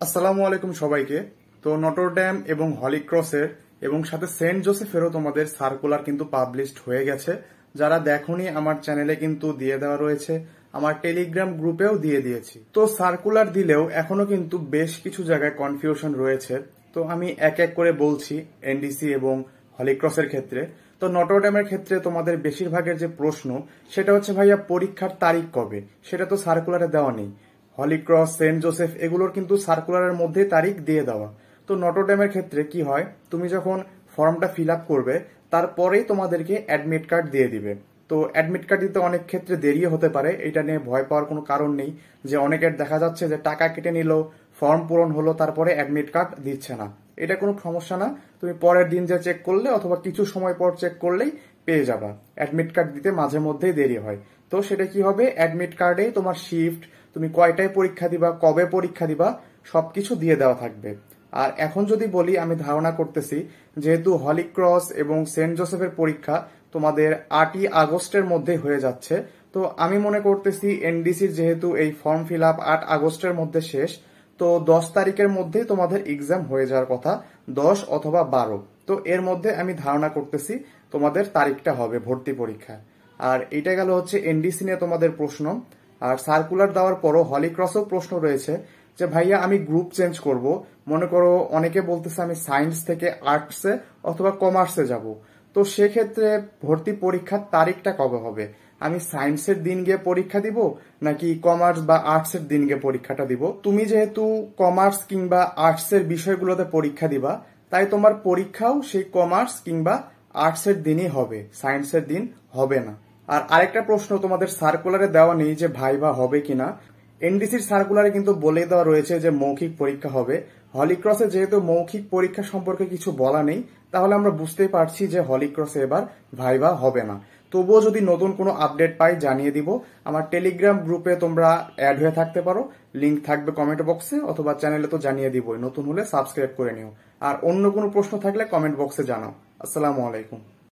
আসসালামু আলাইকুম সবাইকে। তো নটরডেম এবং হলি ক্রসের এবং সাথে সেন্ট জোসেফেরও তোমাদের সার্কুলার কিন্তু পাবলিশড হয়ে গেছে। যারা দেখোনি আমার চ্যানেলে কিন্তু দিয়ে দেওয়া রয়েছে, আমার টেলিগ্রাম গ্রুপেও দিয়ে দিয়েছি। তো সার্কুলার দিলেও এখনো কিন্তু বেশ কিছু জায়গায় কনফিউশন রয়েছে। তো আমি এক এক করে বলছি এনডিসি এবং হলি ক্রসের ক্ষেত্রে। তো নটরডেমের ক্ষেত্রে তোমাদের বেশিরভাগের যে প্রশ্ন সেটা হচ্ছে ভাইয়া পরীক্ষার তারিখ কবে, সেটা তো সার্কুলারে দেওয়া নেই। হলি ক্রস, সেন্ট জোসেফ এগুলোর কিন্তু সার্কুলারের মধ্যে তারিখ দিয়ে দেওয়া। তো নটরডেমের ক্ষেত্রে কি হয়, তুমি যখন ফর্মটা ফিল আপ করবে তারপরেই তোমাদেরকে অ্যাডমিট কার্ড দিয়ে দিবে। তো অ্যাডমিট কার্ড দিতে অনেক ক্ষেত্রে দেরিও হতে পারে, এটা নিয়ে ভয় পাওয়ার কোনো কারণ নেই। যে অনেকের দেখা যাচ্ছে যে টাকা কেটে নিল, ফর্ম পূরণ হলো, তারপরে অ্যাডমিট কার্ড দিচ্ছে না। এটা কোনো সমস্যা না, তুমি পরের দিন যে চেক করলে অথবা কিছু সময় পর চেক করলেই পেয়ে যাবা। অ্যাডমিট কার্ড দিতে মাঝে মধ্যেই দেরি হয়। তো সেটা কি হবে, অ্যাডমিট কার্ডেই তোমার শিফট, তুমি কয়টায় পরীক্ষা দিবা, কবে পরীক্ষা দিবা, সবকিছু দিয়ে দেওয়া থাকবে। আর এখন যদি বলি, আমি ধারণা করতেছি যেহেতু হলি ক্রস এবং সেন্ট জোসেফের পরীক্ষা তোমাদের 8ই আগস্টের মধ্যে হয়ে যাচ্ছে, তো আমি মনে করতেছি এনডিসির যেহেতু এই ফর্ম ফিল আপ 8 আগস্টের মধ্যে শেষ, তো 10 তারিখের মধ্যেই তোমাদের এক্সাম হয়ে যাওয়ার কথা, 10 অথবা 12। তো এর মধ্যে আমি ধারণা করতেছি তোমাদের তারিখটা হবে ভর্তি পরীক্ষা। আর এটা গেল হচ্ছে এনডিসি নিয়ে তোমাদের প্রশ্ন। আর সার্কুলার দেওয়ার পরও হলি ক্রসেও প্রশ্ন রয়েছে যে ভাইয়া আমি গ্রুপ চেঞ্জ করব, মনে করো অনেকে বলতেছে আমি সায়েন্স থেকে আর্টসে অথবা কমার্সে যাব। তো সেক্ষেত্রে ভর্তি পরীক্ষার তারিখটা কবে হবে? আমি সায়েন্সের দিন গিয়ে পরীক্ষা দিব নাকি কমার্স বা আর্টসের দিন গিয়ে পরীক্ষাটা দিব? তুমি যেহেতু কমার্স কিংবা আর্টসের বিষয়গুলোতে পরীক্ষা দিবা, তাই তোমার পরীক্ষাও সেই কমার্স কিংবা আর্টসের দিনই হবে, সায়েন্সের দিন হবে না। আর আরেকটা প্রশ্ন তোমাদের সার্কুলারে দেওয়া নেই যে ভাইভা হবে কিনা। এনডিসির সার্কুলারে কিন্তু বলে দেওয়া রয়েছে যে মৌখিক পরীক্ষা হবে। হলি ক্রসে যেহেতু মৌখিক পরীক্ষা সম্পর্কে কিছু বলা নেই, তাহলে আমরা বুঝতেই পারছি যে হলি ক্রসে এবার ভাইভা হবে না। তবুও যদি নতুন কোনো আপডেট পাই জানিয়ে দিব। আমার টেলিগ্রাম গ্রুপে তোমরা অ্যাড হয়ে থাকতে পারো, লিংক থাকবে কমেন্ট বক্সে, অথবা চ্যানেলে তো জানিয়ে দিবই, নতুন হলে সাবস্ক্রাইব করে নিও। আর অন্য কোনো প্রশ্ন থাকলে কমেন্ট বক্সে জানাও। আসসালামু আলাইকুম।